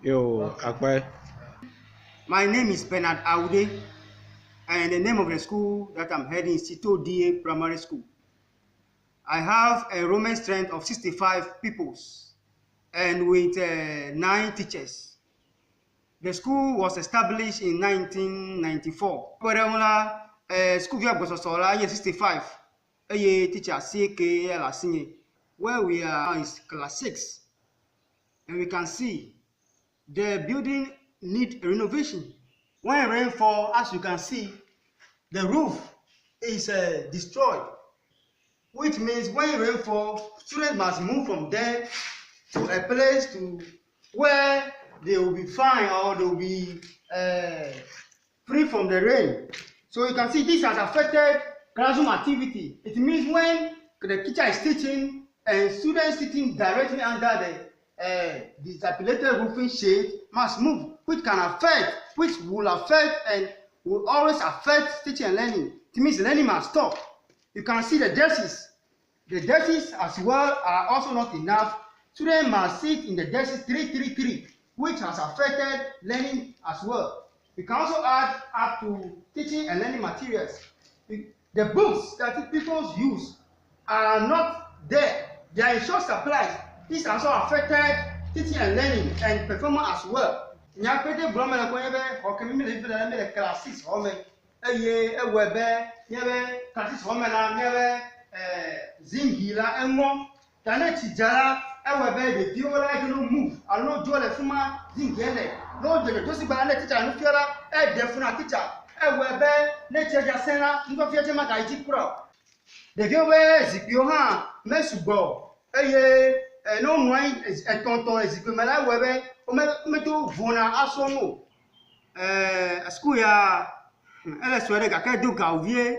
Yo, Akbar. My name is Bernard Aude, and the name of the school that I'm heading is Tito DA Primary School. I have a enrollment strength of 65 pupils and with 9 teachers. The school was established in 1994. School year 65. Teacher CK where we are now is class 6. And we can see the building need renovation. When rain falls, as you can see, the roof is destroyed, which means when rain falls, students must move from there to a place to where they will be fine or they will be free from the rain. So you can see this has affected classroom activity. It means when the teacher is teaching and students sitting directly under the dilapidated roofing shade must move, which will affect and will always affect teaching and learning. It means learning must stop. You can see the desks. The desks as well are also not enough. Students must sit in the desks 333, which has affected learning as well. You can also add up to teaching and learning materials. The books that people use are not there. They are in short supply. This also affected teaching and learning and performance as well. Nyapete bromela konyebe okemi le fela le classes home eye ewebe nyebe classes home na nyebe zingila enwo tane tijara ewebe de biola you no move alo jo le fuma zingele no de to si ba le teacher no fiora e de funa teacher ewebe ne teacher sena ndo fiete maka iji kuro de biobe zipio ha mesugo eye no nwai tonton ezipio mala ewebe meto vona asono school ya ele swere ga kedu ga ovie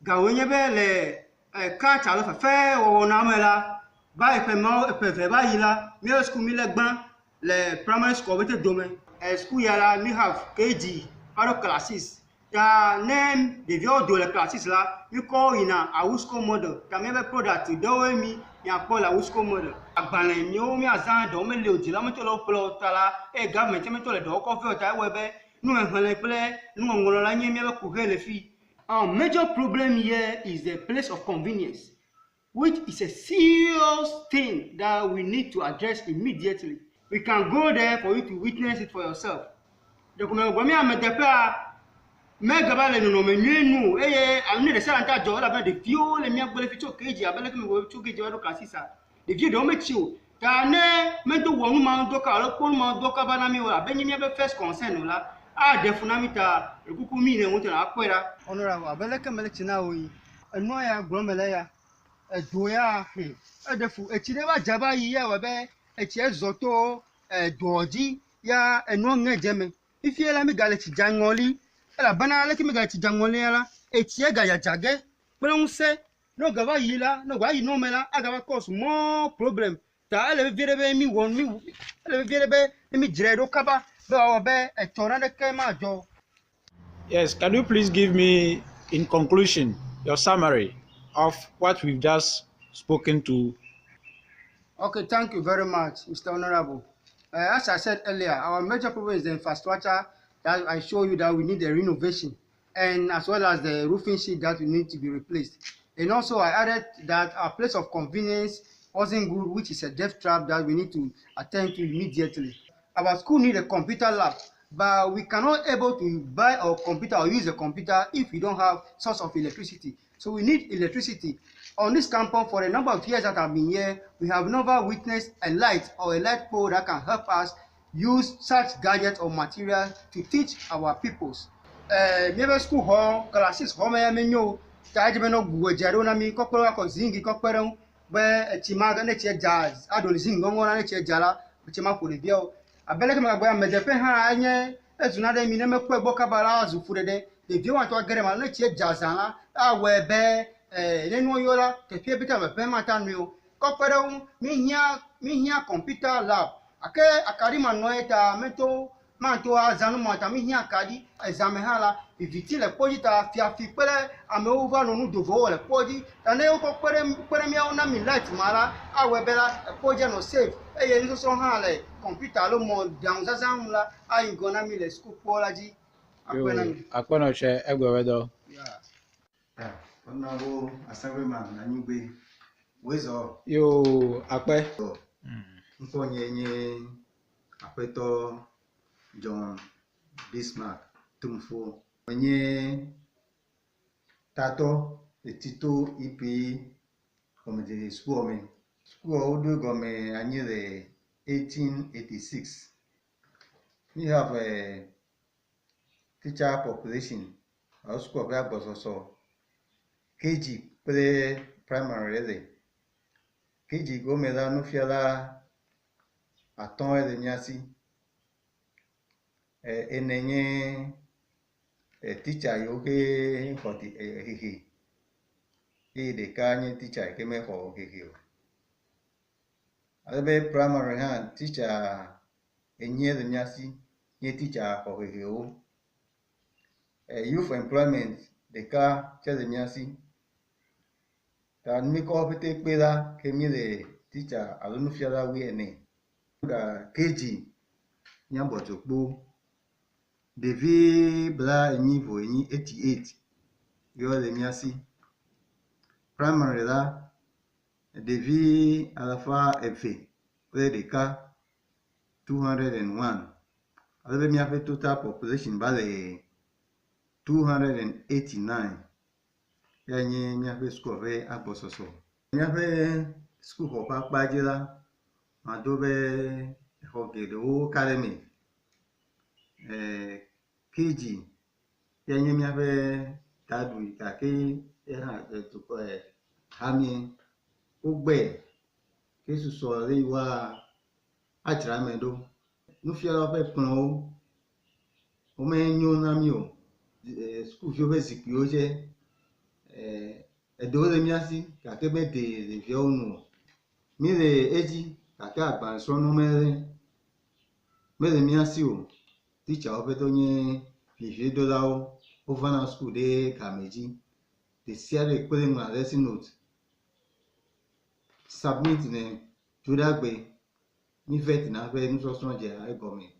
ga onye be le ka cha lo fe o na mela ba ipe mo ipe fe ba yila mi school mi legban le primary school bete dome school ya la mi have KG aro classes ya name the video do le classes la mi ko ina awusko model ta me be product do mi ya ko la awusko model agbanle mi o mi azan do me le oji la mo to lo plo tala government me to le do ko fe ta we be nu enhele ple nu ngolo la nye mi be ku hele fi. Our major problem here is the place of convenience, which is a serious thing that we need to address immediately. We can go there for you to witness it for yourself. The Kumagwami Amedepa Megabale no menu, I need a Santa Jola about the fuel and Mia Bolifico KG, Abelaki will 2 kg Casisa. The view don't make you. Tane mental woman doka, Mount Doka Banami, Benjamin first concern. Defunamita, Kukumi, and Winter Aquera, Honorable Abelaka Melchinawi, and Moya Gromelea, a Doya, a defu, a Chideva Java, Yawabe, a Ches Zoto, a Doji, ya, and no Nejeme. If you let me galati Jangoli, a banana like me galati Jangolera, a Chiega Jage, but don't say, no Gava Yila, no why you know Mela, I got cause more problem. Ta ele virebe mi won mi ele virebe mi dredo kaba be obe e tonade kema jo. Yes, can you please give me, in conclusion, your summary of what we've just spoken to? Okay, thank you very much, Mr. Honorable. As I said earlier, our major problem is the infrastructure that I show you that we need a renovation, and as well as the roofing sheet that we need to be replaced. And also I added that our place of convenience wasn't good, which is a death trap that we need to attend to immediately. Our school need a computer lab, but we cannot able to buy a computer or use a computer if we don't have source of electricity. So we need electricity. On this campus, for a number of years that I've been here, we have never witnessed a light or a light pole that can help us use such gadgets or material to teach our pupils. Never school hall, classes home, Tajameno Gujarona mi Kokora Zingi Koperon, where a Chimaga nature jazz, Adolizing Gongona nature jala, which Chimaku I believe my boy made the pen as another minimum boca baras who put it. If you want to get a nature jazzana, I wear bear, then yola, the peer bit of a pematan meal, Koperon, me here computer lab. A carima noeta, metal, manto azanu matami hia kadi examen hala eviti le podi ta fiafi pere amewo va no nu dovo le podi tane ko pere mi ona mi light mara awebela podi no save eye nso so ha le computer lo mo down zazan la ayi gona mi le school pola ji apena mi akpọnọ che egwewedo. yeah Honorable Assemblyman Nanyugbe Wezo Yo akpe. Mfonyenye Akweto John Bismarck Tumfo onye tato etito ipi komite school odo gome anyere 1886. We have a teacher population. Our school of Agbososo KG pre-primary really. KG go mela no fiala aton ele nyasi enenye teacher yo ke hoti hehe de kanye teacher ke me ho hehe alebe primary han teacher enye ele nyasi nye teacher ho hehe o youth employment de ka chele nyasi ta mi ko pete pela ke mi le teacher alunu fiala wi ene ga KG nyambo tokpo devi bla niveau ni 88 yo le miasi primary la devi alpha f pre de ka 201 alebe mi afe total population bale 289 yanyi mi afe school ve Agbososo mi afe school ho pa pajela madobe hogedo academy KG yanyi mi afe tadu take ha to hami ogbe kesu so le wa ajramedo no fiala fe pon o me nyo na mi o school fi o fe sipi o je edo le mi asi ka ke be de le fi o nu mi le eji ka ka agba so no me le mi asi o teacher o fe to nye fi do la o vana school de kameji the siare pele ma lesson note submit ne jodagbe ni vet na fe nu so so je ai gomi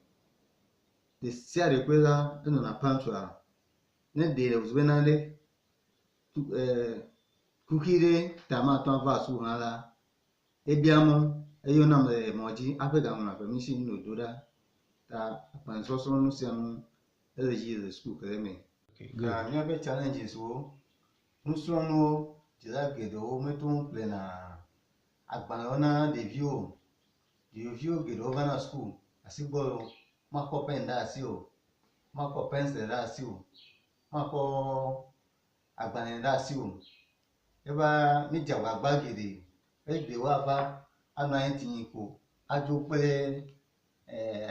the siare pela no na pantua ne de le uzbenale kukire tamato va su hala ebiamo eyo na me moji afega na permission no doda ta pan so so no siam elegy school kreme mi abe challenges wo nusuno jiragedo metu plena agbanona de view gedo vana school asigbo mako penda asio mako pencil asio mako agbanenda asio eba mi jawa gbagede egbe wa va ana entin ko ajo pe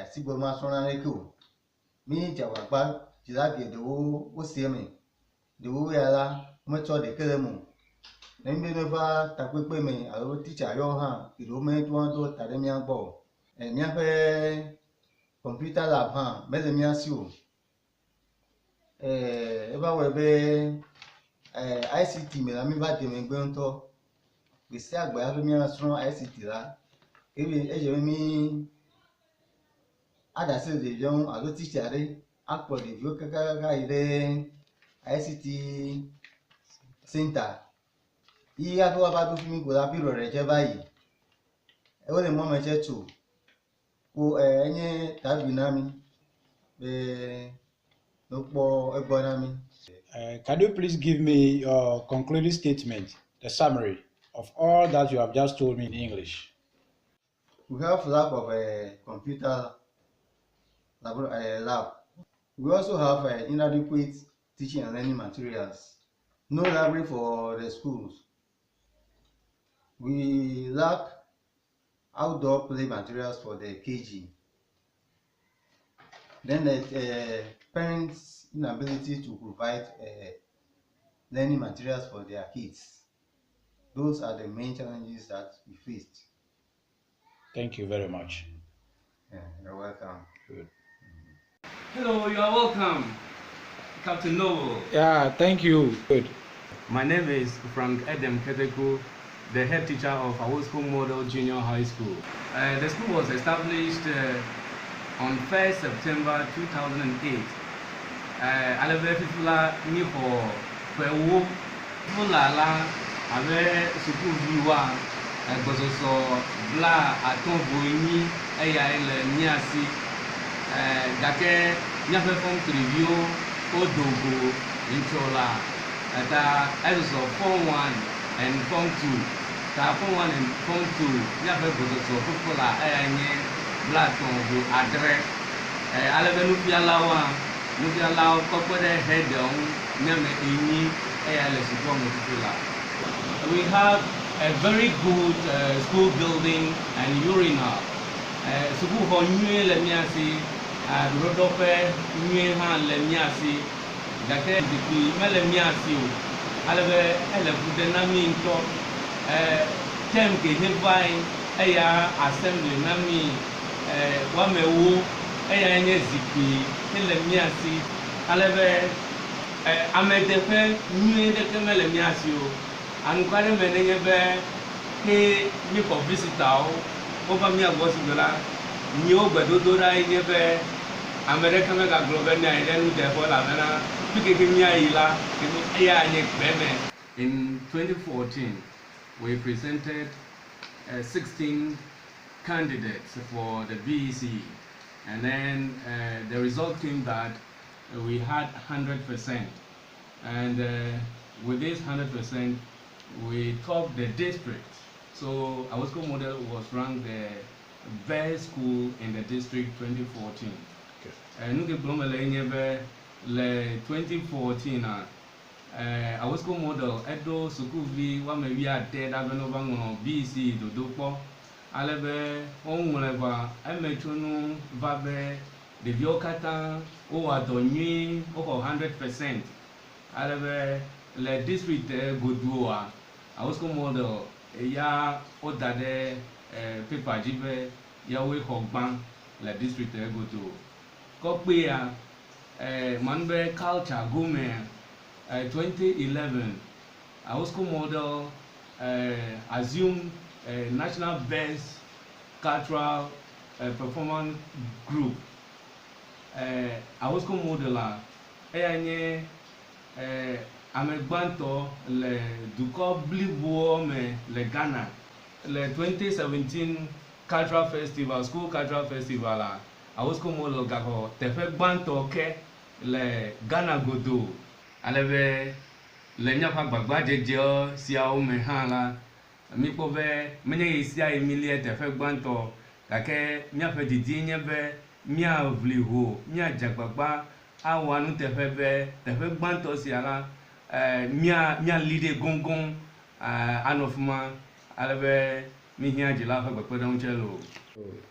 asigbo ma sona leko mi jawa gba jiragedo o sieme de wo yala meto de kelemu nembe neva takpepe me alo teacher yo ha ido me to tare mi agbo mi afe computer lab ha mele mi asio eba we be ICT me la mi ba de me gbe nto gbese agba afe mi asun ICT la ebe eje mi adase de yon alo teacher re apo de vio kaka ire ICT center iya to ba do fimi go la biro re je báyìí o le mo me je to o enye tabi na mi no po egbo na mi. Can you please give me your concluding statement, the summary of all that you have just told me in English? We have lack of a computer lab. We also have inadequate teaching and learning materials. No library for the schools. We lack outdoor play materials for the KG. Then the parents' inability to provide learning materials for their kids. Those are the main challenges that we faced. Thank you very much. Yeah, you're welcome. Good. Hello, you are welcome, Captain Noble. Yeah, thank you. Good. My name is Frank Edem Keteku, the head teacher of Awosco Model Junior High School. The school was established on 1st September 2008. Alebe fifula ni ho pewo fulala abe suku viwa egbososo bla aton boyni eya ile niasi gake nyafe form preview odogo inchola ata ezo form 1 and form 2 ta form 1 and form 2 nyafe gbososo fufula eya nye bla ton bo adre alebe nu bialawa Nous allons We have a very good school building and urinal. School for new lemiasi, Rodope, new hand lemiasi, Dake, the melemiasi, Aleve, Elepudenami into Temke, Hivine, Aya, Assembly, Nami, Wamewu. Eya nye zikpi ele miasi alebe amedefe nyue de kemele miasi o anukare menenye be ke mi for visitor o ba mi agbosi dola ni o gbedodo ra nye be america me ga globe na ide nu de bo la na pikeke mi ayila ke eya nye gbeme. In 2014 we presented 16 candidates for the BEC. And then the result came that we had 100%. And with this 100%, we topped the district. So Awosco Model was ranked the best school in the district 2014. Nous diplôme le 2014 Awosco Model edo sukuvi wa me wi ade da beno bangono BC dodopo. Alebe onweleva emetunu vabe de biokata o adonyi o 100%. Alebe le district godua Awosco Model ya odade paper jibe ya we hogban le district godo ko pe ya manbe culture gome 2011 Awosco Model assumed national best cultural performance group. Awosco Model eyanye amegbanto le duko blibo me le Ghana le 2017 cultural festival school cultural festival Awosco Model gaho tefe gbanto ke le Ghana godo alebe le nyapa gbagba jeje sia o me han la mi ko be menye isia emilie tefe gbanto kake mia fe didi nye be mia vliho mia jagbagba awanu tefe be tefe gbanto sia la mia lide gongon anofuma alebe mi hia jila fe gbepe don chelo.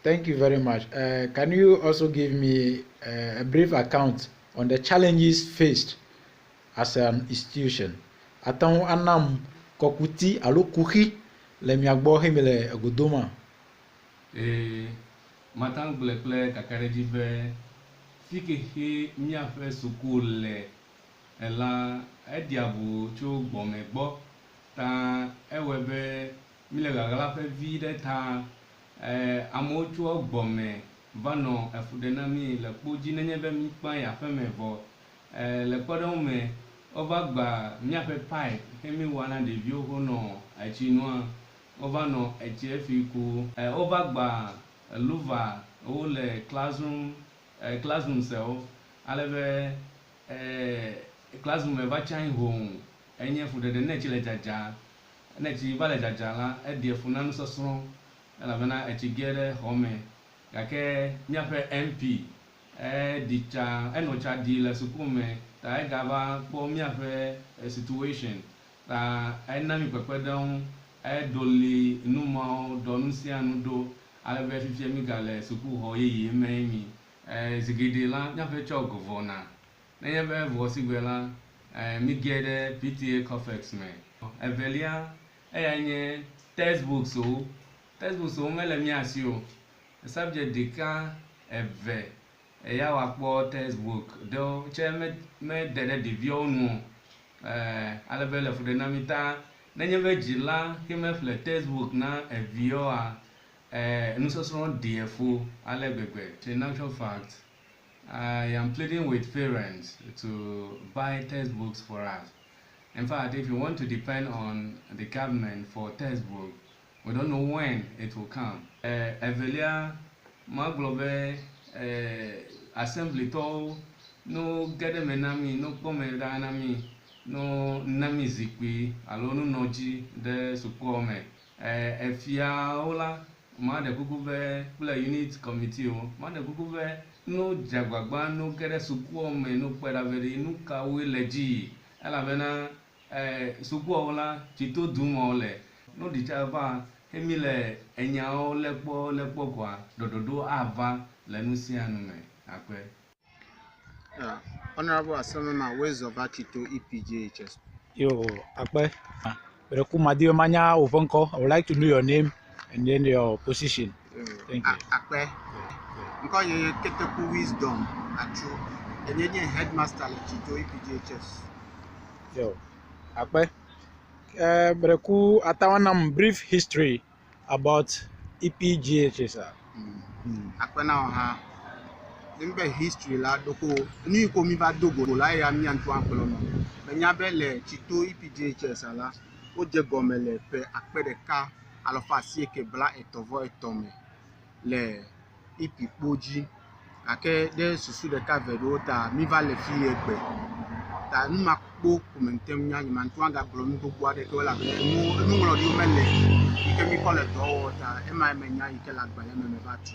Thank you very much. Can you also give me a brief account on the challenges faced as an institution? Atan anam kokuti alo kuhi le miagbo hemele agodoma. Matang ble kakareji be fike he mia fe school le ela ediabu cho gbomegbo ta ewebe mile gagala fe vide ta amocho gbome vano efudenami le poji nenye be mi pa ya fe mevo le podon me ovagba mia fe pipe hemi wana de vio hono achinwa ovano echefiku ovagba luva o le classroom cell alebe classroom eva chan home enye fude de nechi le jaja nechi vale jaja la edie funanu sosro la bana echigere home kake nyape MP dicha enocha di la sukume ta gaba po miape situation ta enami pepedon edoli numo donusianu do alebe fifie mi gale suku ho yeye memi zigide la nyafe chogovona nenye be vosigwela mi gede PTA Cofex me evelia eyanye textbooks o mele mi asio subject deka eve eya wakpɔ textbook do tse me de ɖe ɖeviwo nu ale be le fuɖenamita nenye be dzila ke me ƒle textbook na eviwoa nusɔsrɔ̃ ɖi efo ale gbegbe. In actual fact, I am pleading with parents to buy textbooks for us. In fact, if you want to depend on the government for textbook, we don't know when it will come. Evelia maglobe assembly to no gede menami no kpome da nami no nami zikpi alo no noji de sukome efia ola ma de kuku be kple unit committee o ma de kuku be no jagbagba no gede sukome no kpeda veri no kawe leji elabena sukuawo la tito dumo le no dichava emi le enyawo lekpo kwa dododo ava le nusianu me akwe. Honorable Asamema, ways of Tito EPJHS. Yo, akwe. Bereku Madio Manya Ovonko. I would like to know your name and then your position. Thank you. Akwe. Because you Keteku Wisdom, Achu, and then headmaster at Tito EPJHS. Yo, akwe. Bereku Atawanam brief history about EPJHS. Akwe now ha. Nimbe history la doko ni ko mi va dogo la ya mi anto anpelo no benya be le Tito EPJHS ala o je gomele pe apede ka alofa si eke bla etovo etome le ipipoji ake de susu de ka vedo ta mi va le fi egbe ta nu makpo kumentem nya ni anto anga blo mi gbogbo ade ko la nu nglo di o mele ike mi ko le do ta e ma menya ike la gba le me va tu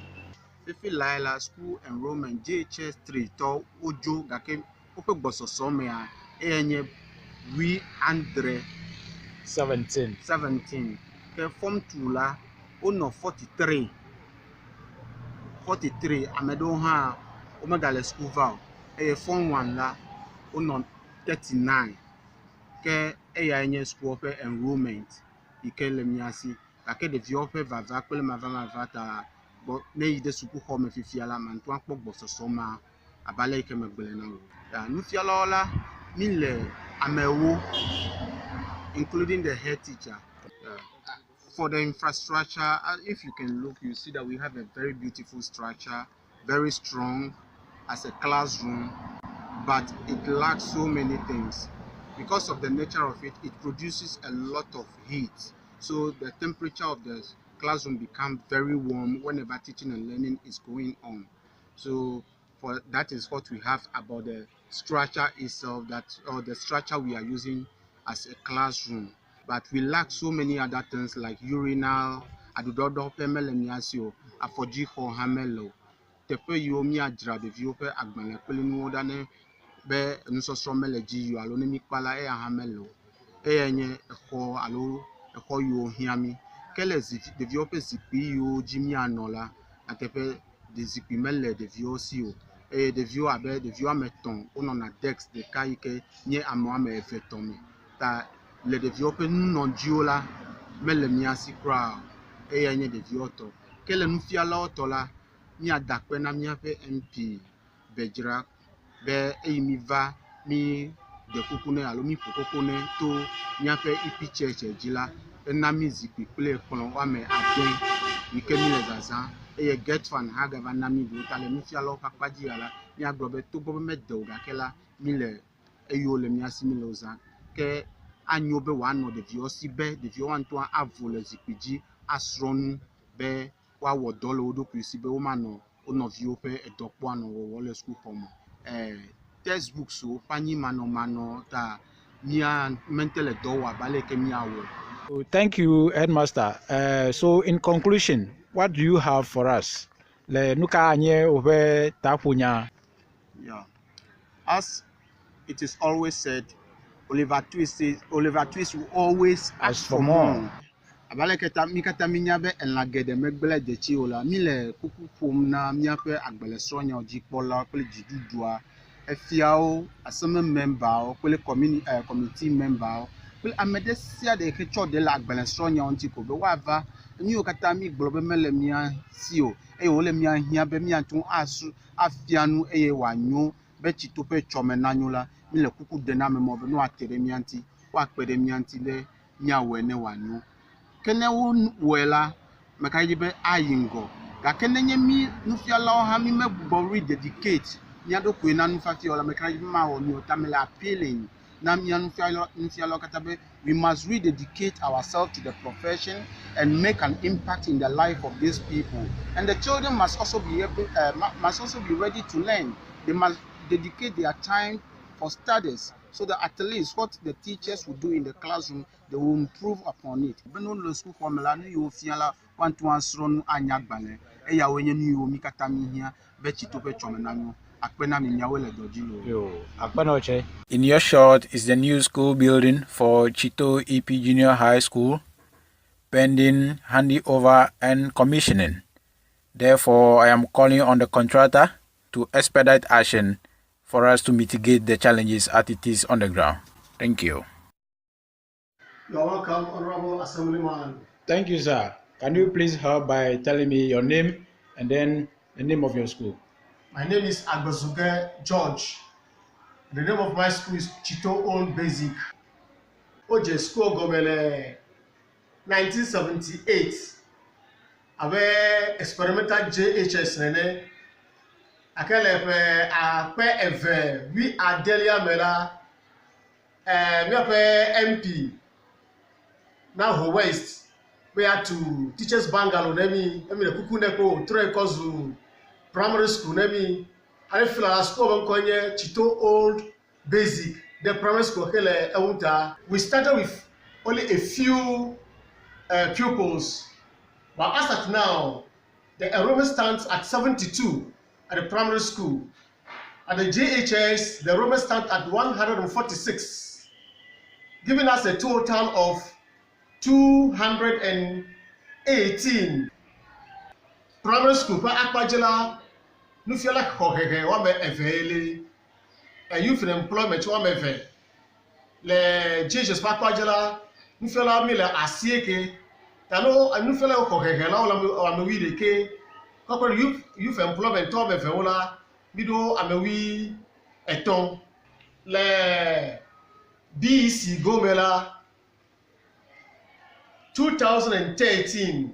Fifi Laila school enrollment JHS 3 to ojo gake ope gbososo me a enye we 17 ke form 2 la ono 43 amedo ha omega le school val form 1 la ono 39 ke eya enye school ope enrollment ike le miasi gake de vi ope vava pele mava ta but ne ide suku home fifiala man to akpo gbososo ma abale ike megbele na wo ya nu fiala la mi le amewo including the head teacher for the infrastructure. If you can look, you see that we have a very beautiful structure, very strong as a classroom, but it lacks so many things. Because of the nature of it, it produces a lot of heat, so the temperature of the classroom become very warm whenever teaching and learning is going on. So for that is what we have about the structure itself, that or the structure we are using as a classroom. But we lack so many other things like urinal, adudodo pemelemiasio, afoji ho hamelo, tepe yomi adra de viope agbale pelinu odane be nusosro meleji yo alo nemi pala e hamelo e enye ho alo ho yo hiami kele de viope zipi yo jimi anola atepe de zipi mele de viosio e de vio abe de vio ameton ono na dex de kaike nye amo ame efetomi ta le de viope non diola mele miasi kra e enye de vioto kele nufiala otola mi adakpe na mi ape MP Bejra be mi va mi de kukune alo mi pokokone to mi ape ipi church ejila na mi zipi ple kolon wa me adon ike mi lezaza e get fan ha gava na mi do tale mi fialo papaji ala mi agbobe to gbo me de oga kela mi le eyo le mi asimi loza ke anyo be wa no de vio si be de vio wan to avo le zipiji asronu be wa wodolo odo kwisi be o ma no ono vio pe edokpo ano wo le school home textbook so pani mano ta mia mentele do wa bale ke mia wo. Thank you, Headmaster. So in conclusion, what do you have for us? Le nuka anye obe tapunya. Yeah. As it is always said, Oliver Twist will always ask for more. Abaleketa mikata minyabe enlagede megbele de chiola mile kuku pom na miape agbele sonya ojipola pele jidudua efiao aseme member pele committee member pele amedesia de kecho de la agbele sonya onti ko be wava ni okata mi gblobe mele mia sio e ole mia hia be mia tun asu afianu e wanyo be chito pe chome nanyola mi le kuku de na me mo be no atere mianti wa pere mianti le mia wene wanyo kene wela me ka yibe ayingo ga kene nye mi nufiala ha mi me bubo rededicate nya do ku na nufati ola me ka yibe ma o mi o tamela appealing na mi nufiala katabe we must rededicate ourselves to the profession and make an impact in the life of these people. And the children must also be able, must also be ready to learn. They must dedicate their time for studies so that at least what the teachers will do in the classroom, they will improve upon it. Beno lo school formula no yo fiala want to answer no anyagbale. E ya wenye ni yo mikata mi hia be chito pe chomenanyo. In your shot is the new school building for Chito EP Junior High School pending handover and commissioning. Therefore, I am calling on the contractor to expedite action for us to mitigate the challenges as it is on the ground. Thank you. You're welcome, Honorable Assemblyman. Thank you, sir. Can you please help by telling me your name and then the name of your school? My name is Agbazuge George. The name of my school is Chito Old Basic. Oje school gomele 1978. Avec experimental JHS nene. Akele pe ape eve we Adelia Mela. Mi ape MP. Now Ho West. We are to teachers Bangalo nemi le kuku neko tre kozu primary school nemi I feel like school konye Chito Old Basic the primary school hele ewunta. We started with only a few pupils, but as at now the enrollment stands at 72 at the primary school. At the JHS the enrollment stands at 146, giving us a total of 218. Primary school pa Akpajela Nufiala Hohehe wa me evele youth employment wa me ve le Jesus pa Akpajela Nufiala mi le asieke tano Nufiala Hohehe la wa me wi de ke corporate youth employment to me ve wala bido amewi eton le BEC Gomela 2013,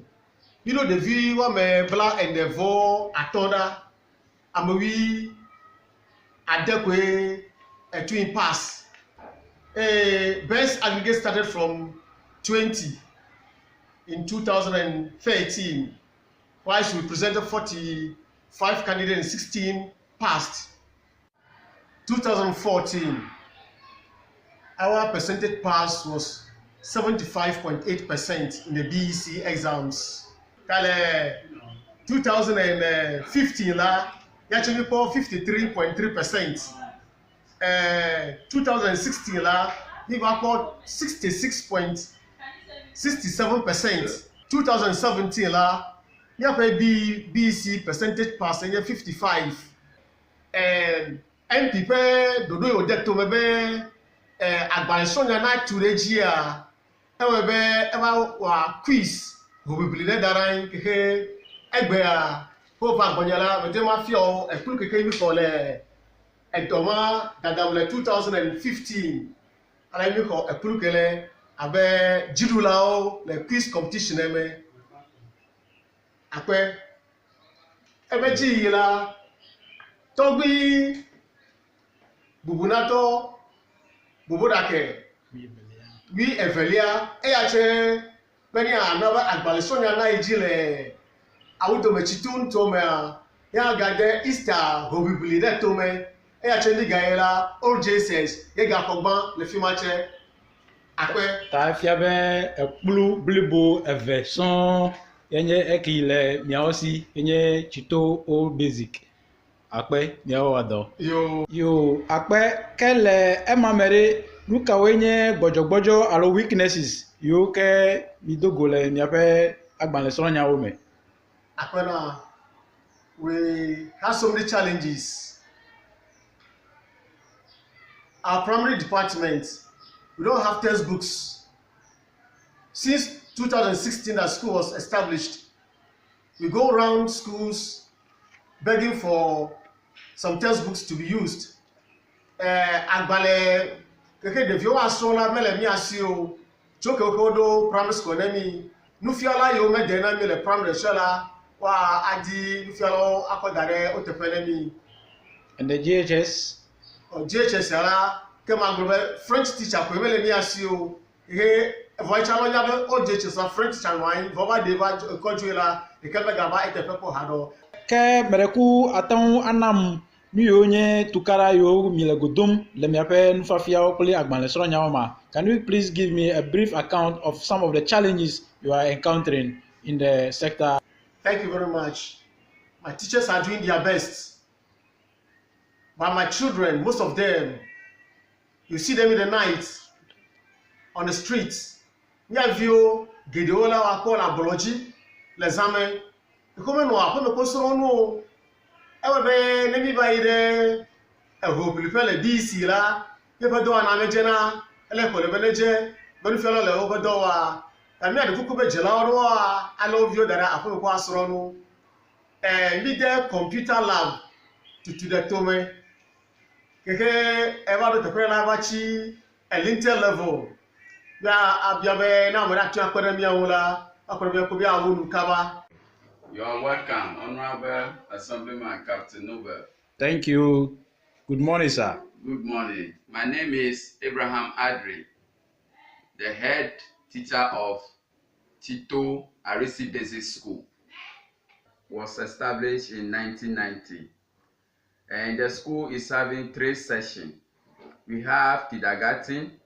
you know the view wa me bla and the vo atonda amewi adekwe a twin pass. Best aggregate started from 20 in 2013, whilst we presented 45 candidates and 16 passed. 2014, our percentage pass was 75.8% in the BEC exams. Kale 2015 la yachemi po 53.3%. 2016 la we got 66.67%. 2017 la yape BEC percentage pass and 55. And MP pe dodo yo deto mebe agbansonya na turegia ewebe wa quiz hobibili le daran keke egbe a ko fa agbonyala mete ma fi o ekuru keke mi ko le edoma dadawle 2015 ala mi ko ekuru kele abe jidula o le quiz competition eme ape ebe ji yila togbi bubunato bubudake wi evelia eyache beni anaba agbalisonya na ijile awudo mechitun to me ya gade Easter hobibili de to me eyache ndi gaela OJSS ye ga kogban le fimache ape ta fiabe ekplu blibo eve son yenye ekile miaosi yenye Chito Old Basic akpe miao ado yo akpe kele emamere luka wenye gbojogbojo alo weaknesses yo ke midogole miape agbale sonya ome akpe na we have so many challenges. Our primary department, we don't have textbooks. Since 2016 that school was established, we go around schools begging for some textbooks to be used. Agbale keke devio asrola mele mi asio choke okodo primary school nemi nufiala yo me de na mi le primary school wa adi nufialo akodare otepele mi. And the GHS? O GHS ala ke maglobe French teacher ko mele mi asio he voichalo nyabe o GHS a French teacher wan voba deva kojuela e kebe gaba etepepo hado Ke mereku atang anam mi onye tukara yo milegodum le miape nufafia okole agbanle soro nyawama. Can you please give me a brief account of some of the challenges you are encountering in the sector? Thank you very much. My teachers are doing their best. But my children, most of them, you see them in the night on the streets. Near view, Gideola Wakola Bology, Lesame. You come and walk on the coast on no. Ewe let me buy the a hope you fell a DC la. You ever do an Amejana, Eleco the manager, when you fell over door. And me at the Kukuba Gelaro, I love you that I put pass on. And be there computer lab to the Tome. Keke ever the Prelabachi, a lintel level. Ya Abiabe, now we're actually Academia Ola, Academia Wunu Kaba. You are welcome, Honorable Assemblyman Captain Nobel. Thank you. Good morning, sir. Good morning. My name is Abraham Adri, the head teacher of Tito Arisi Basic School. Was established in 1990. And the school is having 3 sessions. We have kindergarten,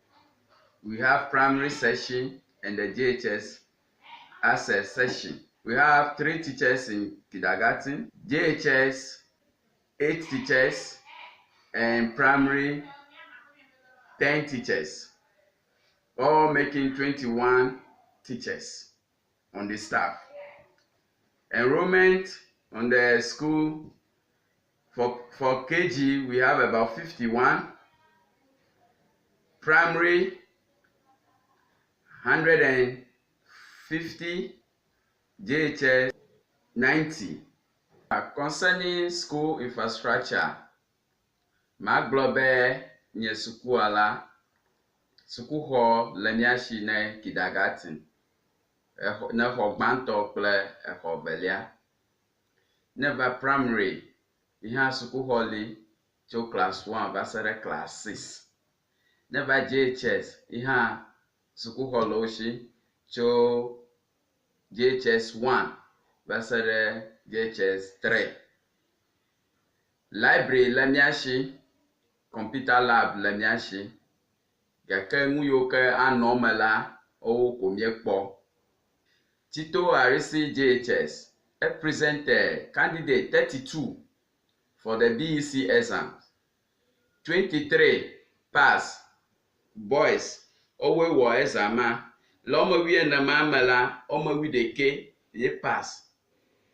we have primary session, and the JHS as a session. We have 3 teachers in kindergarten, JHS 8 teachers, and primary 10 teachers, all making 21 teachers on the staff. Enrollment on the school for KG we have about 51, primary 150, JHS 90. Concerning school infrastructure, Maglobe nye suku ala, suku ho lemiashi ne kindergarten, ne ho gbanto kple ho belia. Never primary, ihe suku ho li cho class 1 basere class 6. Never JHS, ihe suku ho lo shi cho JHS 1 basere JHS 3. Library lemiashi, computer lab lemiashi, gake muyoke anomela o komiekpo. Tito Arisi JHS presented candidate 32 for the BEC exams. 23 pass. Boys, owe wo exama. Lomo wie na mamela, omo wi deke, ye pass.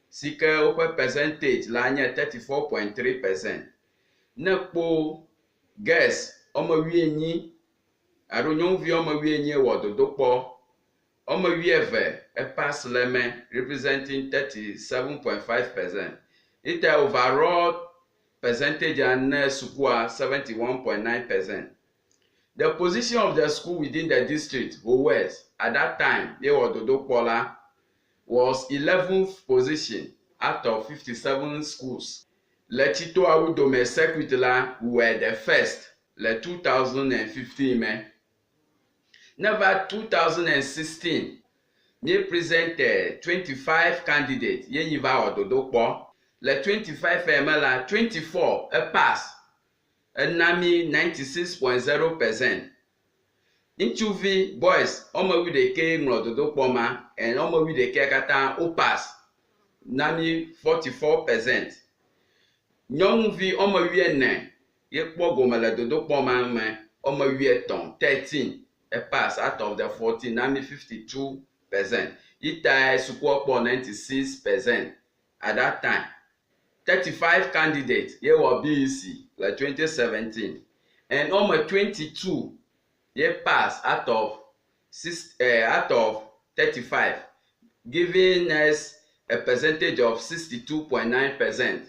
Sike ope percentage la nye 34.3%. Nekpo guess omo wi enyi, aronyon vi omo wi enyi wododokpo. Omo wi eve pass leme representing 37.5%. It overall percentage and sukua 71.9%. The position of the school within the district, West, at that time, Yewododopola, was 11th position out of 57 schools. Le Tito Awudome Secretary were the first, le 2015. Never 2016, they presented 25 candidates. Ye yiva Ododopo, le 25 MLA 24 a pass. Nami 96.0%. Inchuvi boys, omo wi de ke nglododo poma, and omo wi de ke kata o pass. Nami 44%. Nyongvi omo wi ene, ye kpo gomele dodo poma me, omo wi eton 13 a pass out of the 14, nami 52%. Ita suko po 96% at that time. 35 candidates, ye were BEC, like 2017, and almost 22, ye pass out of 35, giving us a percentage of 62.9%.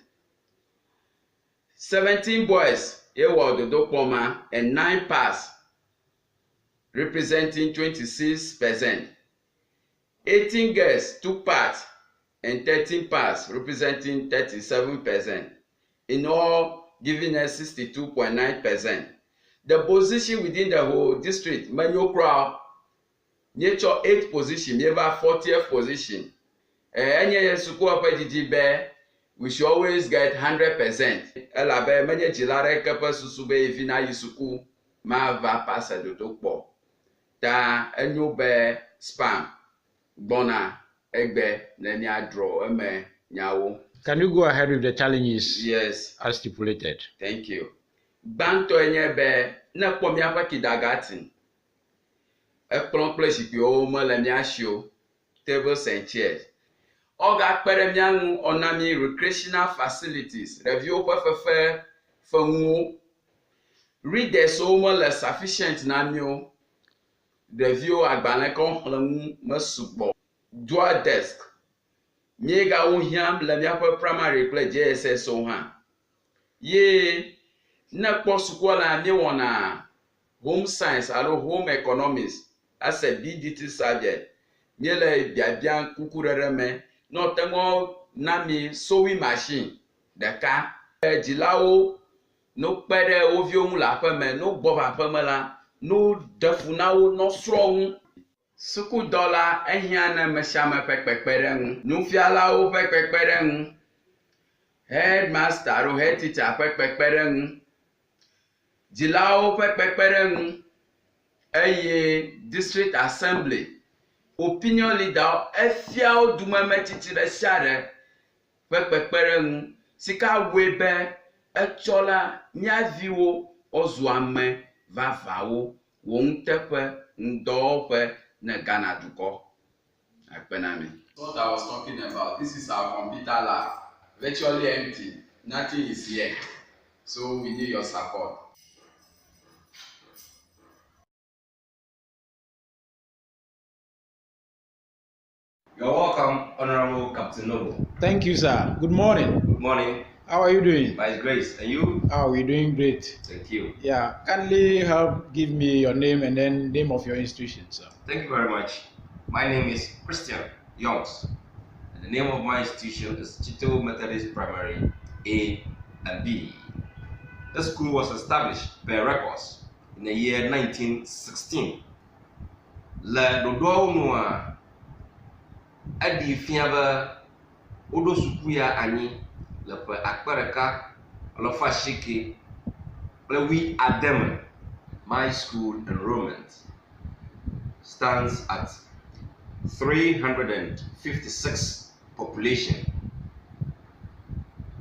17 boys were Dodokpoma and 9 pass, representing 26%. 18 girls took part and 13 pass, representing 37%. In all, giving us 62.9%. The position within the whole district, Manual Crowd, nature 8th position, never 40th position. Any school we should always get 100%. Elabe many jilare kepe susube ifina yisuku ma va passe de tokpo. Ta enyo be spam bona egbe nenya draw eme nyawo. Can you go ahead with the challenges? Yes, as stipulated? Thank you. Banto enye be na kpo mi apa kidagatin. Ekplon pleshi pi o mo le mi asio tables and chairs. Oga peremiangu onami recreational facilities review perfefe fangu readers omo le sufficient namio review agbanekon hlangu masubo dual desk miega uhiam le miapo primary play JSS o ha ye na kpo sukola mi wona home science alo home economics as a BDT subject miele biabian kukurereme no tengo nami sewing machine deka jilao no pere ovio mu la peme no gbova peme la no defunawo no strong suku dollar ehiana meshama pekpekperengu no fialawo pekpekperengu headmaster or head teacher pekpekperengu jilao pekpekperengu eye district assembly opinion leader efiao dumame titire share pekpeperengu sika webe echola nyaviwo ozuame vavawo wontepe ndope na Ghana duko akpenami. What I was talking about, this is our computer lab, virtually empty, nothing is here, so we need your support. You're welcome, Honorable Captain Noble. Thank you, sir. Good morning. Good morning. How are you doing? By His grace. And you? Oh, we're doing great. Thank you. Yeah, kindly help give me your name and then name of your institution, sir. Thank you very much. My name is Christian Youngs. And the name of my institution is Chito Methodist Primary A and B. The school was established by records in the year 1916. La Dodo Noa Adi Fiaba Odo Sukuya Ani Le Akbaraka Alofa Shiki We Adem. My school enrollment stands at 356 population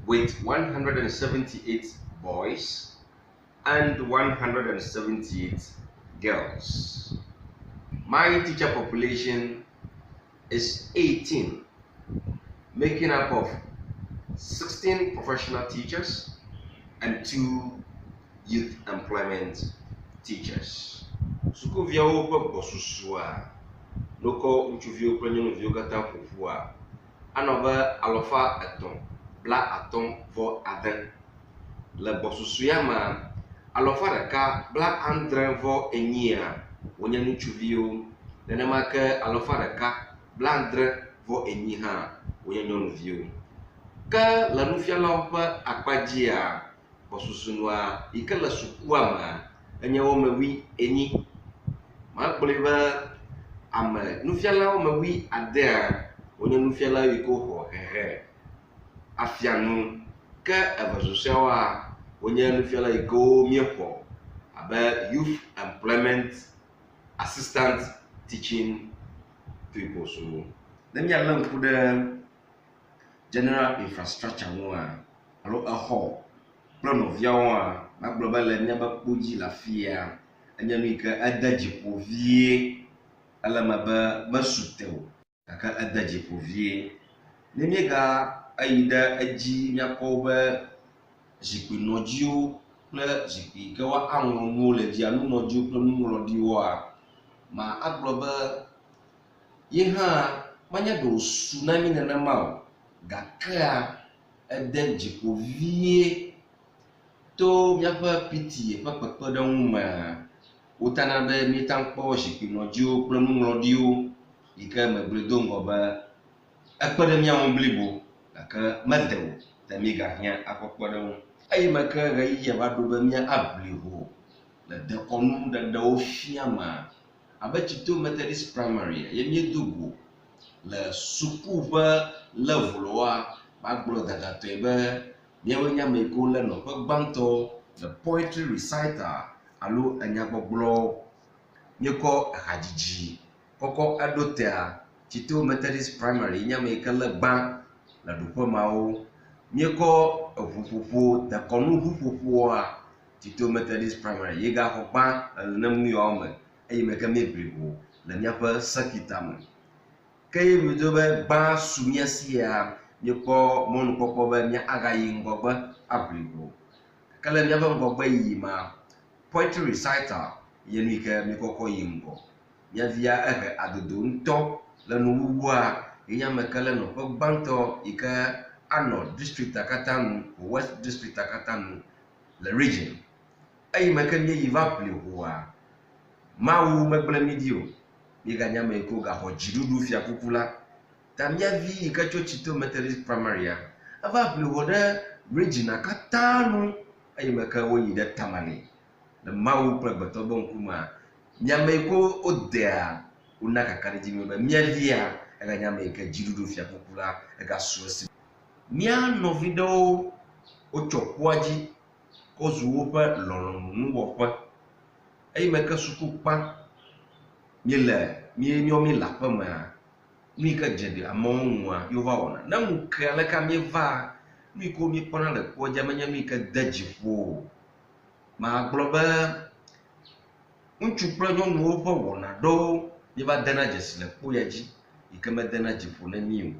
with 178 boys and 178 girls. My teacher population is 18, making up of 16 professional teachers and 2 youth employment teachers. Suku viawo kwa bosusua loko uchuvio kwenye novio gata kufua anoba alofa aton bla aton vo aden le bosusuya ma alofa reka bla andre vo enyia wonya nuchuvio nenema ke alofa reka bla andre vo enyiha wonya novio ka la nufiala opa akpajia bosusunwa ikala sukua ma enya wo mewi enyi ma kpoliba ame nufiala wo mewi adea wonya nufiala yiko ho hehe afianu ke evazusewa wonya nufiala yiko miepo abe youth employment assistant teaching people. So let me alone put the general infrastructure one alo a hall plan of yawa na global nyaba poji la fia anyamika adaji povie ala maba masuteo kaka adaji povie nemiga aida aji nyakoba jikwi nojio ple jikwi gawa anwo ngole dia nu nojio ple nu ngolo diwa ma agloba yeha manya do tsunami na mau gakra ede jipo vie to miaƒe piti ƒe kpekpeɖeŋu me wotana be míetaŋkpɔ zikpuinɔdziwo kple nuŋlɔɖiwo yi ke megblẽdo ŋgɔ be ekpe ɖe míawo blibo gake mede o te míegahiã akɔ kpe ɖe ŋu eye me ke ɣeyiɣi va ɖo be míaabli ho le dekɔnu ɖeɖewo fia mea abe Tsito Methodist Primary ye míedo go le suku ƒe levelwoa magblɔ dadatɔe be míawoe nye ame yiwo le nɔƒe gbãtɔ le poetry recital alo enyagbɔgblɔ míekɔ hadzidzi kɔkɔ eɖo tea Tsito Methodist Primary nye ame yi ke le gbã le ɖoƒe mawo míekɔ eʋuƒoƒo dekɔnu ʋuƒoƒoa Tsito Methodist Primary ye gaxɔ gbã le nenem yawo me eye me ke míebli ho le míaƒe sekita me ke ye mido be gbã su mía sia míekpɔ mɔnukpɔkpɔ be míagayi ŋgɔgbe abli ho ke le míaƒe ŋgɔgbe yiyi ma poetry recital ye nu yi ke míekɔkɔ yi ŋgɔ mía via ehe adodo ŋutɔ le nuwuwua ye nye ame ke le nɔƒe gbãtɔ yi ke anɔ districta katã nu West districta katã nu le region eye me ke míeyi va bli hoa Mawu megblẽ mí ɖi o míeganye ame yiwo gaxɔ dziɖuɖu fiakuku la ta mía vi yi ke tso Tsito Methodist Primary eva bli ho ɖe regiona katã nu eye me ke woyi ɖe Tamale le Mawu kple gbetɔ be ŋkumea miame yiwo wodea wona kakaɖedzi mi be mía via eganye ame yi ke dziɖuɖu fiakuku la egasu esi mía nɔvi ɖewo wotsɔ kpoa dzi wozu woƒe lɔlɔ̃nuwɔƒe eye me ke sukukpa míenyɔ mi le aƒemea nu yi ke dze ɖe amewo ŋua yewo va wɔna ne ŋu ke aleka míeva nu yi ke míekpɔna le kpoa dzi menye nu yi ke de dziƒo o magblɔ be ŋutsu kple nyɔnuwo ƒe wɔna ɖewo míeva dena dzesi le kpo ya dzi yi ke medena dziƒo ne mí o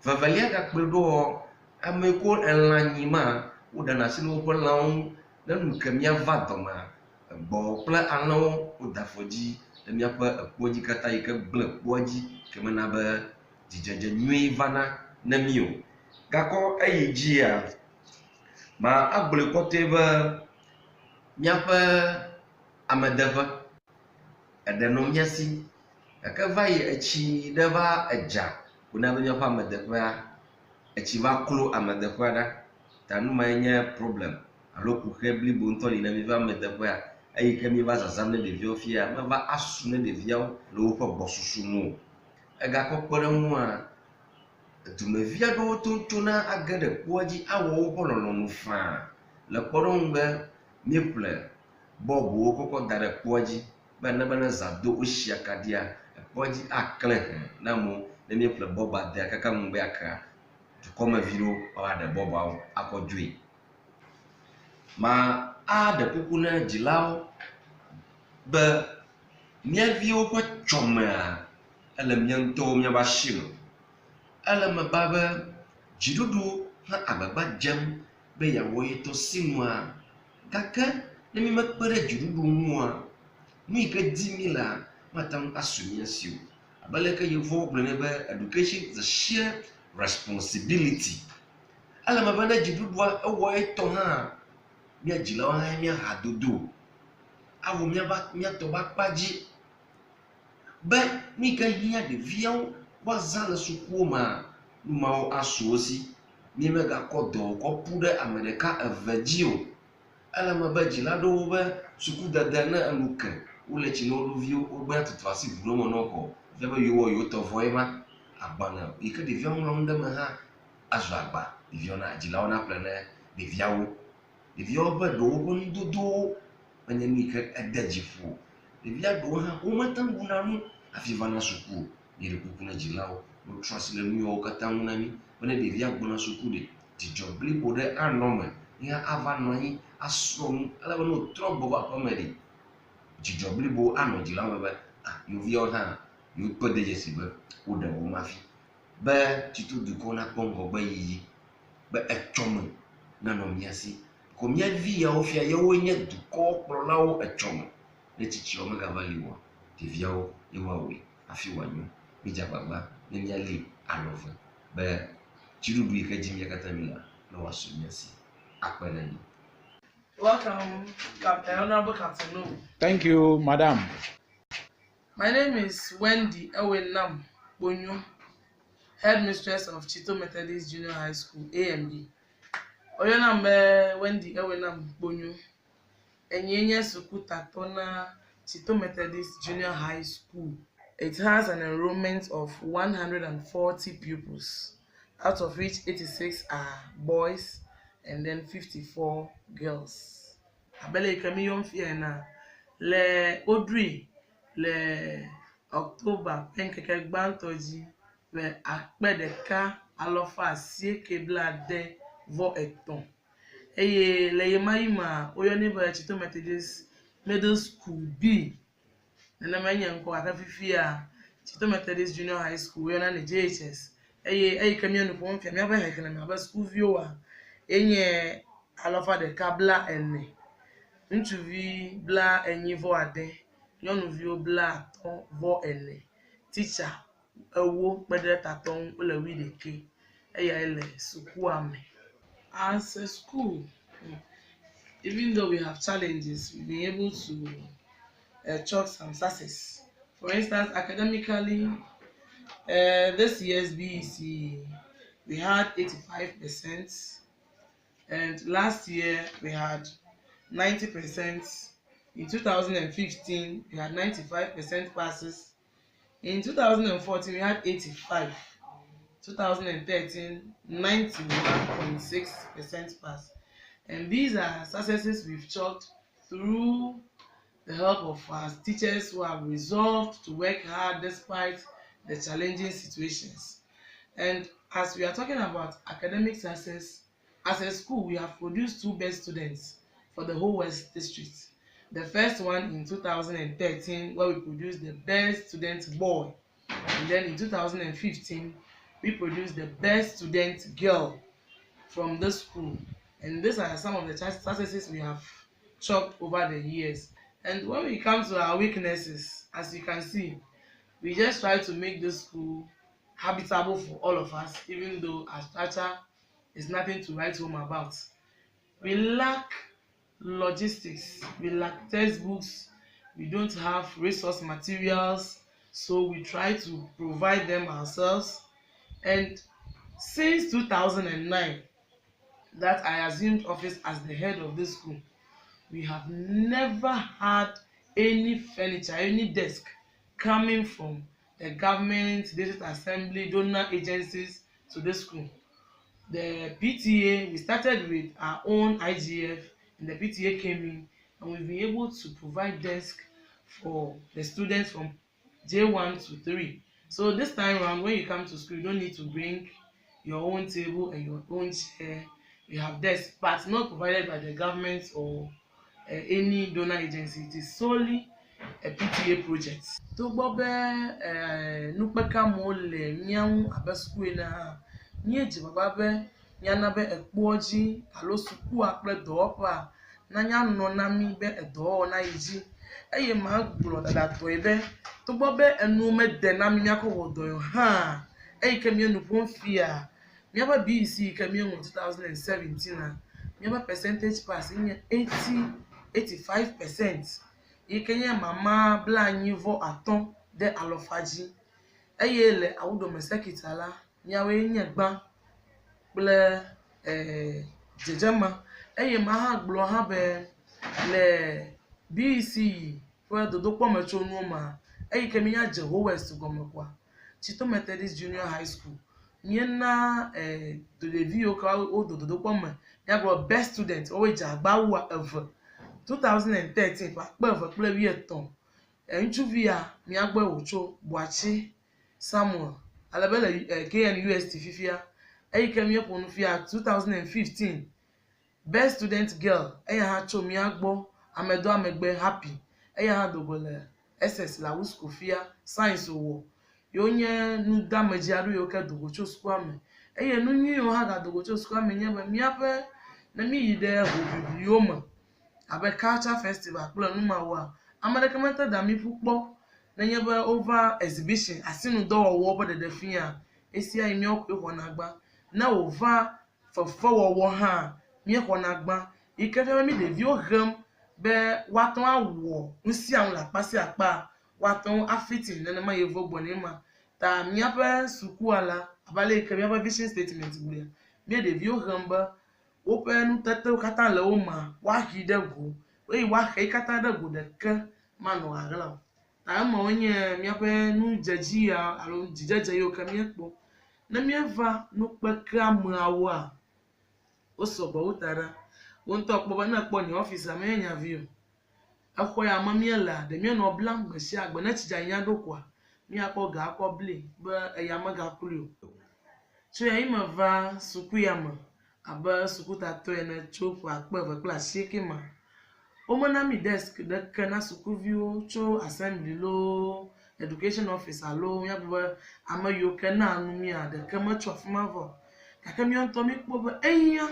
vevelia gakplɔe ɖo ame yiwo elã nyima woɖana asi le woƒe lãwo ne nu ke míava dɔmea gbɔ kple alẽwo woda afɔ dzi le míaƒe ekpo dzi katã yi ke gblẽ kpoa dzi ke mena be dzidzedze nyui vana ne mí o gakɔ eyi dzia ma agblɔe kɔtɔe be míaƒe amedeƒe eɖe nɔ mía si gake va yi etsi ɖe va edza wona be míaƒe amedeƒea etsi va klo amedeƒea ɖa ta nu mae nye problem alo kuxe blibo ŋutɔ li ne míaƒe amedeƒea eyi ke míeva zazãm ne ɖeviawo fia meva asu ne ɖeviawo le woƒe gbɔsusu nu o egakɔ kpe ɖe ŋua dumevi aɖewo to tsona age ɖe kpoa dzi awɔ woƒe lɔlɔ̃nu fãa le kpɔɖeŋu be míeƒle bɔbuwo kɔkɔ da ɖe kpoa dzi be ne zã do wosi akaɖia ekpoa dzi aklẽ he na amewo ne míeƒle bɔba dea kaka ŋu be aka dukɔmevi ɖewo woava ɖe bɔbawo akɔ dzoe ma aɖe kuku ne dzilawo be mía viwo ƒe tsɔmea ele mía ŋutɔwo míaƒe asi me ele me ba be dziɖuɖu hã agbagba dzem be yeawɔ yetɔ sinua gake ne mí mekpe ɖe dziɖuɖu ŋua nu yi ke di mí la mate ŋu asu mía si o abe leke yevuwo gblɔnɛ be education is a shared responsibility ele me be ne dziɖuɖua ewɔ etɔ hã mía dzilawo hã mía ha dodo awɔ míatɔ ƒe akpa dzi be nu yi ke hiã ɖeviawo woazã le sukuwo mea nu mawo asu wo si mí megakɔ dɔ kɔ ƒu ɖe ame ɖeka eve dzi o ele me be dzila ɖewo be sukudede ne enu ke wole tsi ne wo ɖoviwo wogbea tutu asi ʋu ɖe me na wo kɔ fia be yewo yewo tɔ vɔ ye ma agbalẽ yi ke ɖeviawo ŋlɔm ɖe me hã azu agba ɖeviawo na dzilawo na ƒle ne ɖeviawo ƒe ɖewo ƒe nudodowo menye nu yi ke ede dziƒo ɖevia ɖewo hã womete ŋu ɖuna nu hafi vana suku mí ɖe kuku ne dzilawo wotrɔ asi le nu yawo katã ŋu na mí be ne ɖevia gbɔna suku ɖe dzidzɔ blibo ɖe anɔ me ye ava nɔ anyi asrɔ̃ nu ale be ne wotrɔ gbɔ va aƒeme ɖe dzidzɔ blibo anɔ dzilawo me be yevuviawo hã yewo kpe de dzesi be woɖe wo mafi be Tsito dukɔ nakpɔ ŋgɔgbe yiyi be etsɔme nanɔ mía si ko mía vi yawo fia yewoe nye dukɔ kplɔlawo etsɔme ne tsitsiawo megava li o ɖeviawo ye woawoe hafi wòanyo Bijababa, Ninyali, Alofa, but Jurubi Kajimia Katamila, no Asumasi, Akwanani. Welcome, Honorable Captain No. Thank you, Madam. My name is Wendy Ewenam Bonyo, Headmistress of Chito Methodist Junior High School, AMD. Oyonam Wendy Ewenam Bonyo, Enyenye Sukuta Tona Chito Methodist Junior High School. It has an enrollment of 140 pupils, out of which 86 are boys and then 54 girls. Abele Kamiyom Fiena, le Audrey, le October, Penkeke Bantoji, le Akpedeka, Alofa, Sieke Blade, Vo Eton. Eye, le Yemaima, Oyoniba Chito Methodist Middle School B. Nana manyanko akafifia Chito Methodist Junior High School yona ne JHS eye kamionu pon fia me aba hekena me aba school viewer enye alofa de kabla enne ntuvi bla enyi vo ade yonu vio bla ton vo enne teacher ewo pedre taton ole wi de ke eye ele suku ame as a school. Even though we have challenges, we've been able to chalk some success. For instance, academically, this year's BEC, we had 85%, and last year we had 90%. In 2015, we had 95% passes. In 2014, we had 85%. 2013, 91.6% pass. And these are successes we've chalked through the help of our teachers who have resolved to work hard despite the challenging situations. And as we are talking about academic success, as a school, we have produced 2 best students for the whole West District. The first one in 2013, where we produced the best student boy. And then in 2015, we produced the best student girl from the school. And these are some of the successes we have chalked over the years. And when we come to our weaknesses, as you can see, we just try to make this school habitable for all of us, even though our structure is nothing to write home about. We lack logistics, we lack textbooks, we don't have resource materials, so we try to provide them ourselves. And since 2009, that I assumed office as the head of this school, we have never had any furniture, any desk coming from the government, district assembly, donor agencies to this school. The PTA, we started with our own IGF, and the PTA came in, and we've been able to provide desk for the students from J1 to 3. So this time around, when you come to school, you don't need to bring your own table and your own chair. We have desks, but not provided by the government or any donor agency. It is solely a PTA project. To bobe nupeka mole nyawu abesku na nyeji bababe nyanabe ekpoji alo suku akple dopa na nyano na mi be edo na yiji eye ma gboro dada to ebe to bobe enu me de na mi nyako wodo ha eye kemi enu pon fia miaba BEC kemi enu 2017 na miaba percentage pass in 85%. Ikenye mama blanyi vo aton de alofaji eye le awudo mesekitala nyawe nyegba ble jejema eye ma ha gblo ha be le BEC for dodo pomecho nuoma eye keminya Jeho West gomekwa Chito Methodist Junior High School nyena to the view ka o dodo pome ya bro best student o weja agbawa ever 2013 pa pe wi eton enjuvia mi agbe ocho Boachi Samuel alabele KNUST fifia kemi ponu fia 2015 best student girl ha cho mi agbo amedo amegbe happy ha dogole SS la wusko fia science owo yonye nu damaji aru yoke dogocho school ame nu nyi ha ga dogocho school ame nya mi ape na mi yide hobibioma abe culture festival kula nu ma wa amadekemete da mi pupo na nye be over exhibition asinu do wo be de fi a esi a mi okwo na agba na over for wo ha mi ko na agba ike fe mi de vi o ram be waton awo nsi awon la pase apa waton afiti na ma yevo gbo ni ma ta mi apa suku ala abale ike mi apa vision statement gbe mi de vi o ram ba o pe nu tete o kata le o ma wa hi de go we wa he kata de go de ke ma no agla ta ma onye mi apa nu jaji ya alo jijaje yo ka mi ekpo na mi eva no pe kram awa o so bo utara won to po ba na po ni office am enya view akoya ma mi la de mi no blank gbe si agbe na tija yan dokwa mi akọ ga akọ ble be eya ma ga kulio so ya ima va suku ya ma aba suku ta to ena chopu akpe ve class sheke ma o mo na mi desk de kana suku view cho assembly lo education officer lo ya be ama yo kana anu mi a de kama chof ma vo kaka mi on to mi po be eya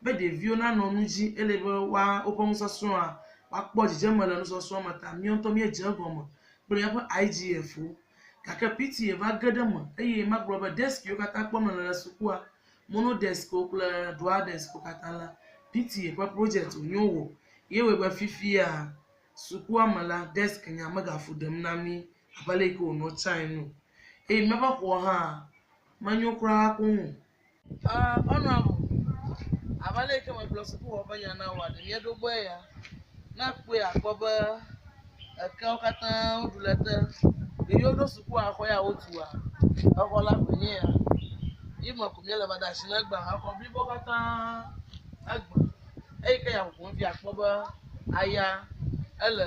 be de view na no nuji elebe wa okon so a wa po jije mo le no so mata mi on to mi eje gomo but ya po IGF kaka PTA va gadama eye magro desk yo kata po no la suku a mono desk o kula dual desk o kata la PTA pa project onyowo yewe ba fifi a suku amala desk nya maga fudam na mi abale ko no chine e meba ko ha manyo kra ko honorable abale ke ma plus suku obanya na wa de ye dogbo ya na pe akoba aka kata odulata yo do suku akoya otuwa akola peni ya imo ko mi le bada sinagba akọ bi bo kata agba e ke ya ko fi apoba aya ele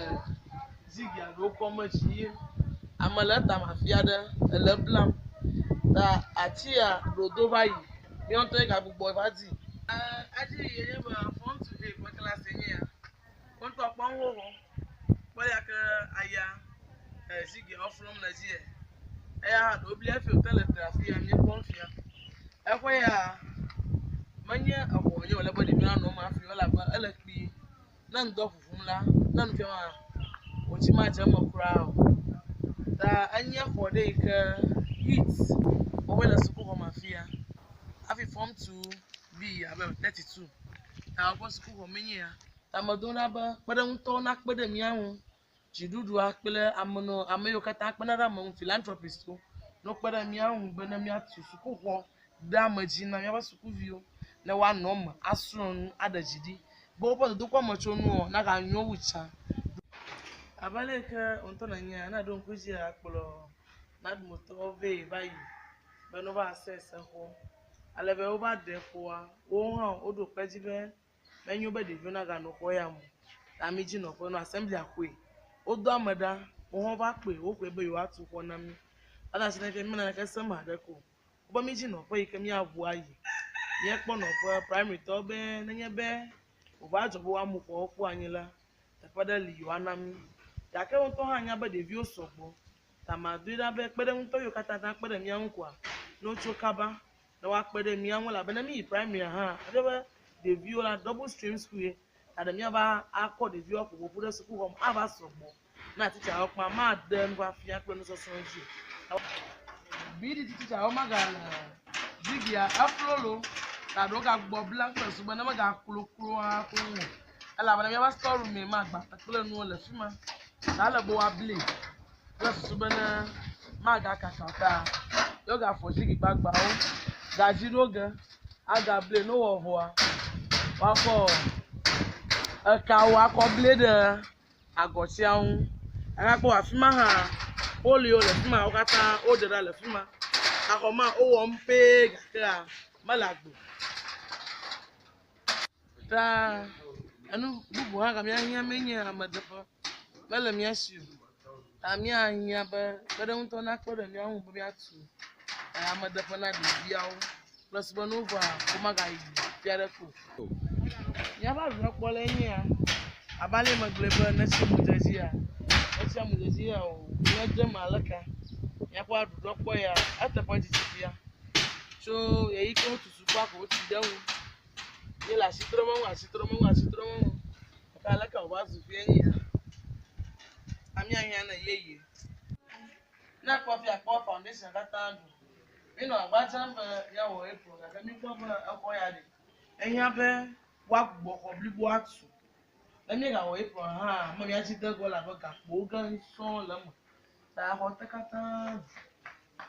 zigi ado ko mo chi amala ta mafia de ele blam ta atia rodo bayi mi on to ka gbogbo fati aji yeye ba form to a kwa class yin ya on to pon wo bo ya ka aya zigi from Nigeria ya do bli afi hotel trafi ya mi konfia ekwe ya manya akwo nye wala body mi no ma afi wala ba ele pi na ndo fufum la na nfe ma o chi ma je mo kra o ta anya for dey ka hit o wala suku ko mafia afi form 2 b about 32 ta ko suku ko menye ya ta madona ba pada nto na kpede mi ahun jidudu akpele amono ameyo kata akpena ra mo philanthropist no kpede mi ahun be na mi atu suku ko da maji na ya ba suku view na wa no ma asun adajidi bo bo do kwa mocho nu na ga nyo wucha abale ke onto na nya na do nkuzi akpolo na do moto ove bayi be no ba access ho alebe o ba de ko a o han o do peji be menyo be de view na ga no ko ya mu ta mi ji no ko no assembly akwe o do amada o ho ba pe o pe be yo atu ko na mi ada se na fe mi na ka sama de ko oba meji no po ike mi avu ayi ye po no po primary to be na nye be oba ajobo wa mu ko opu anyila ta padali yo anami ya ke won to ha anya be de vi osogbo ta ma du da be pede won to yo kata ta pede mi anku a no chokaba na wa pede mi anwu la be na mi primary ha ade be de vi la double stream school ye ta mi aba akọ de vi opo bu de school home aba sogbo na teacher okpa ma de ngwa fi akpe no so so ji bidi teacher o magana zigia afrolo ta do ga gbo blank so gbe na ma ga kulukuru a ko ala ba na ba store room ma gba takle nu le fi ma ta le bo wa ble plus so gbe na ma ga kakata yo ga fo zigi gbagba o ga jiro ga aga ble no wo ho wa ko ka wa ko ble de agochi ahun ara po afima ha polio le fima o kata o de da le fima akoma o wo mpe gakra malagbo ta anu bubu ha ga mi anya menye amadepo mele mi asiu ta mi anya ba bede unto na kpodo mi ahun bo mi atu amadepo na de biawo plus bonova ko maga yi fiare ko ya ba ru opole yin ya abale maglebe na si mujaji ya esa mujaji ya o ya je malaka ya kwa dudo po ya atapo titi ya so yeyi ko tusu pa ko ti dawo ye la sitromo ka alaka o ba zu fi yin ya ami anya na yeye Na coffee akpo foundation kata do. Ino agbaja mbe ya wo April ga mi gbo ba akọ ya de. Eyan be wa gbo ko blibo atu. Emi ga wo April ha mo mi aji de go la ba ka po gan so la mo. Ta ho ta kata.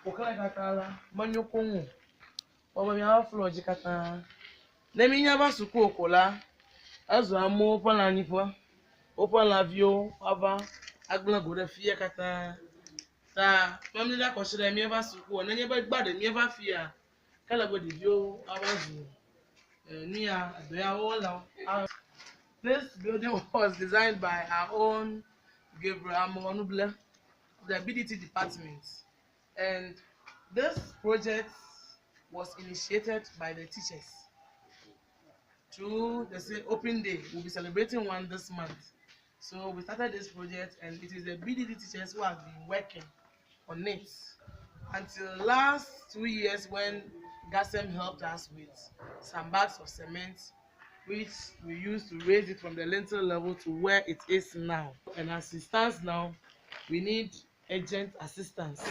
O kala kata la manyo ko nwu. O ba mi ha floor ji kata. Na mi nya ba suku okola. Azu amo pala ni fo. O pala vio ava agbon go de fie kata. Ta family la ko shire mi eva suku na nye ba gbade mi eva fia kala go di bio abazu ni a do ya all. This building was designed by our own Gabriel Amonubla of the BDT department, and this project was initiated by the teachers through the open day. We'll be celebrating one this month, so we started this project, and it is the BDT teachers who have been working on it until last 2 years when GASEM helped us with some bags of cement, which we used to raise it from the lintel level to where it is now. And as it stands now, we need urgent assistance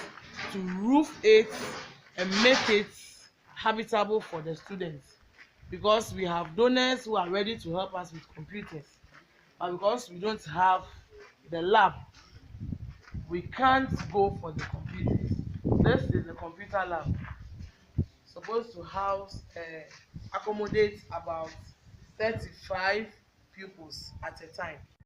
to roof it and make it habitable for the students, because we have donors who are ready to help us with computers, but because we don't have the lab, we can't go for the computers. This is the computer lab, supposed to house accommodate about 35 pupils at a time.